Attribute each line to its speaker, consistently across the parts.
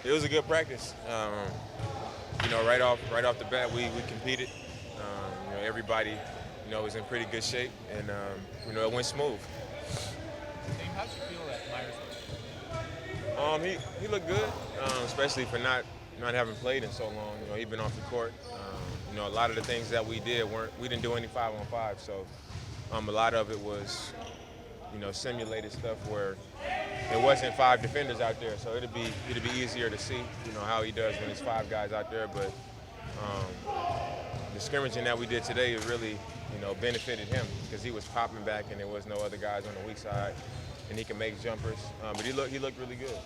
Speaker 1: It was a good practice. Right off the bat, we competed. Everybody, was in pretty good shape, and it went smooth.
Speaker 2: Dame, how'd you feel that Myers looked?
Speaker 1: He looked good, especially for not having played in so long. He'd been off the court. A lot of the things that we didn't do any 5-on-5. So a lot of it was simulated stuff where there wasn't five defenders out there. So it'd be easier to see how he does when there's five guys out there. But the scrimmaging that we did today really benefited him because he was popping back and there was no other guys on the weak side, and he can make jumpers. But he looked really good.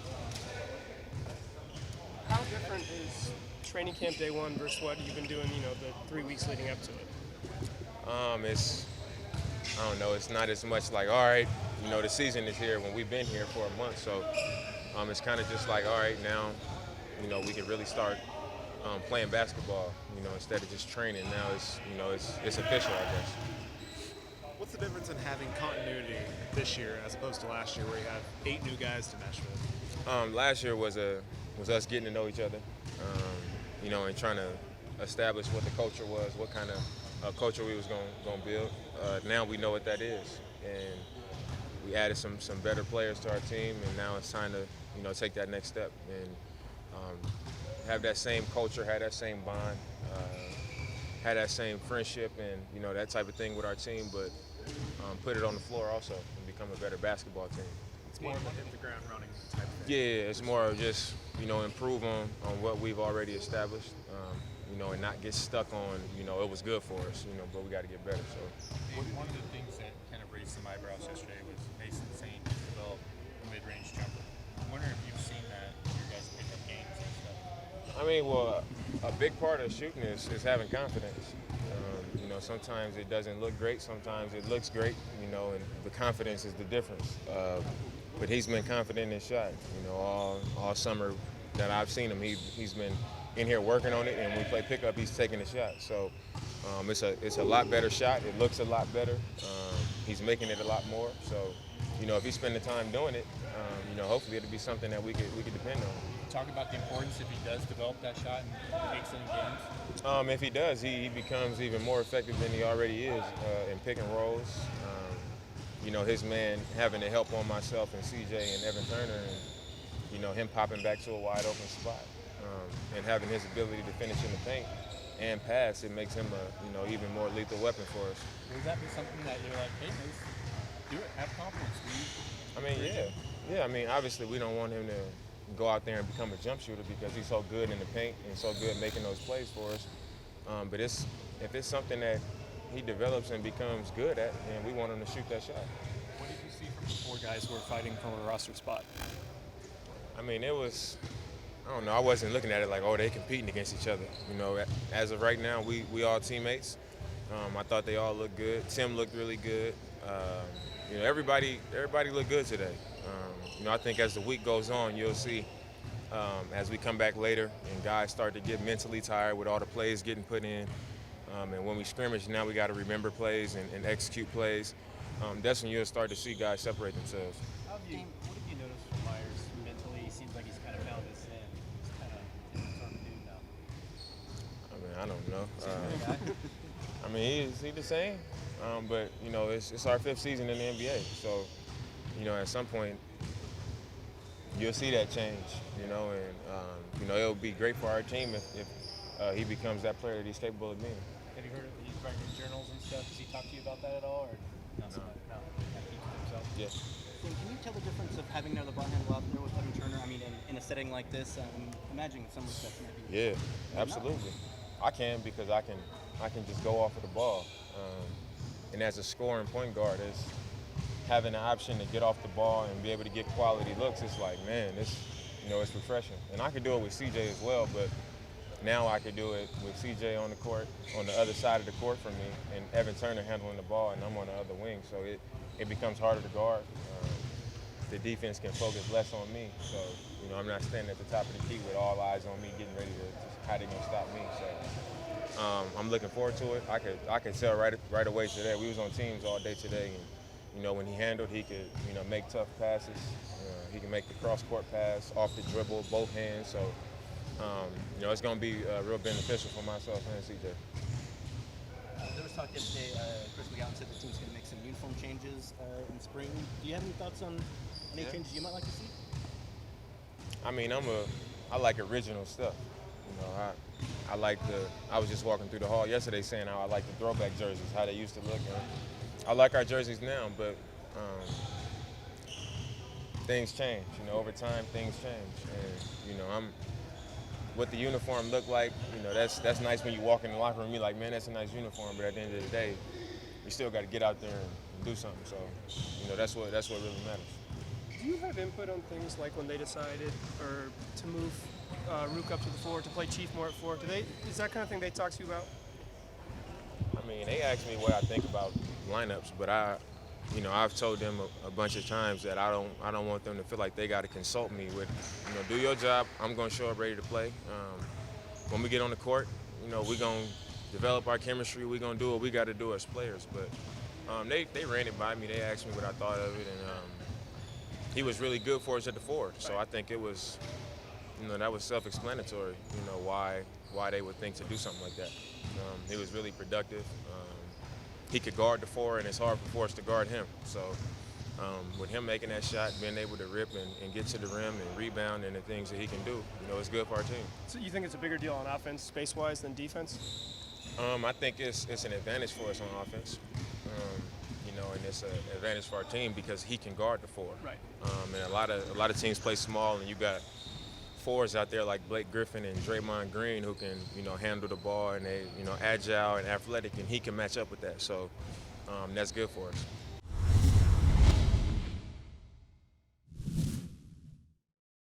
Speaker 3: How different is training camp day one versus what you've been doing, the 3 weeks leading up to it?
Speaker 1: I don't know. It's not as much like, all right, the season is here when we've been here for a month. So it's kind of just like, all right, now, we can really start playing basketball, instead of just training. Now it's official, I guess.
Speaker 2: What's the difference in having continuity this year as opposed to last year, where you have 8 new guys to mesh with?
Speaker 1: Last year was us getting to know each other, and trying to establish what the culture was, what kind of culture we was going to build. Now we know what that is, and we added some better players to our team, and now it's time to take that next step and have that same culture, have that same bond, have that same friendship, and that type of thing with our team, but put it on the floor also and become a better basketball team.
Speaker 2: It's more of a hit the ground running type thing.
Speaker 1: Yeah, it's more of just improve on what we've already established, and not get stuck on it was good for us, but we got to get better. So
Speaker 4: One of the things that kind of raised some eyebrows yesterday was Mason saying he's developed a mid-range jumper. I'm wondering if you've seen that in your guys' pickup games and stuff.
Speaker 1: I mean, well, a big part of shooting is having confidence. Sometimes it doesn't look great, sometimes it looks great, and the confidence is the difference. But he's been confident in his shot, all summer that I've seen him. He's been in here working on it, and when we play pickup, he's taking the shot. So it's a lot better shot. It looks a lot better. He's making it a lot more. So, if he spend the time doing it, hopefully it'll be something that we could depend on.
Speaker 4: Talk about the importance if he does develop that shot and takes it in games.
Speaker 1: If he does, he becomes even more effective than he already is in pick and rolls. His man having to help on myself and CJ and Evan Turner, and him popping back to a wide open spot, and having his ability to finish in the paint and pass, it makes him a even more lethal weapon for us.
Speaker 4: Would that be something that you're like, hey, Mace, do it, have confidence, dude?
Speaker 1: I mean, yeah. I mean, obviously we don't want him to go out there and become a jump shooter because he's so good in the paint and so good making those plays for us. But if it's something that he develops and becomes good at, then we want him to shoot that shot.
Speaker 2: What did you see from the 4 guys who are fighting for a roster spot?
Speaker 1: I mean, I don't know, I wasn't looking at it like, oh, they competing against each other. As of right now, we all teammates. I thought they all looked good. Tim looked really good. Everybody looked good today. I think as the week goes on, you'll see as we come back later and guys start to get mentally tired with all the plays getting put in. And when we scrimmage, now we got to remember plays and execute plays. That's when you'll start to see guys separate themselves.
Speaker 5: What have you noticed from Myers mentally? He seems like he's kind of found his in. He's kind of different sort of dude now.
Speaker 1: I mean, I don't know. I mean, is he the same? But it's our 5th season in the NBA, so at some point you'll see that change. And it'll be great for our team if he becomes that player that he's capable of being.
Speaker 5: Have you heard of he's writing his journals and stuff? Does he talk to you about that at all, or no? Kind of keeps to himself.
Speaker 1: Yes.
Speaker 6: Can you tell the difference of having another ball handle out there with Evan Turner? I mean, in a setting like this, imagining in some respects might be.
Speaker 1: Yeah, absolutely. I can because I can just go off of the ball. And as a scoring point guard, it's having the option to get off the ball and be able to get quality looks. It's like, man, it's refreshing. And I could do it with CJ as well, but now I could do it with CJ on the court, on the other side of the court from me, and Evan Turner handling the ball, and I'm on the other wing. So it becomes harder to guard. The defense can focus less on me. So, I'm not standing at the top of the key with all eyes on me, getting ready to how they're going to stop me. So I'm looking forward to it. I could tell right away today. We was on teams all day today, when he handled, he could, make tough passes. He can make the cross-court pass, off the dribble, both hands. So, it's going to be real beneficial for myself and CJ.
Speaker 6: There was talk yesterday, Chris McGowan said the team's going to make some uniform changes in spring. Do you have any thoughts on any changes you might like to see?
Speaker 1: I mean, I like original stuff. I was just walking through the hall yesterday saying how I like the throwback jerseys, how they used to look. And I like our jerseys now, but things change. Over time, things change. And, what the uniform look like, that's nice when you walk in the locker room, you're like, man, that's a nice uniform. But at the end of the day, we still got to get out there and do something. So, that's what really matters.
Speaker 3: Do you have input on things like when they decided or to move Rook up to the 4, to play Chief more at 4? Is that kind of thing they talk to you about?
Speaker 1: I mean, they ask me what I think about lineups, but I've told them a bunch of times that I don't want them to feel like they got to consult me with, do your job. I'm going to show up ready to play. When we get on the court, we're going to develop our chemistry. We're going to do what we got to do as players. But they ran it by me. They asked me what I thought of it, and he was really good for us at the 4. So I think it was, that was self-explanatory, why they would think to do something like that. He was really productive. He could guard the 4, and it's hard for us to guard him. So with him making that shot, being able to rip and get to the rim and rebound and the things that he can do, it's good for our team.
Speaker 3: So you think it's a bigger deal on offense, space-wise, than defense?
Speaker 1: I think it's an advantage for us on offense. And it's an advantage for our team because he can guard the 4.
Speaker 3: Right.
Speaker 1: And a lot of teams play small, and you got 4s out there like Blake Griffin and Draymond Green who can, handle the ball, and they, agile and athletic, and he can match up with that. So that's good for us.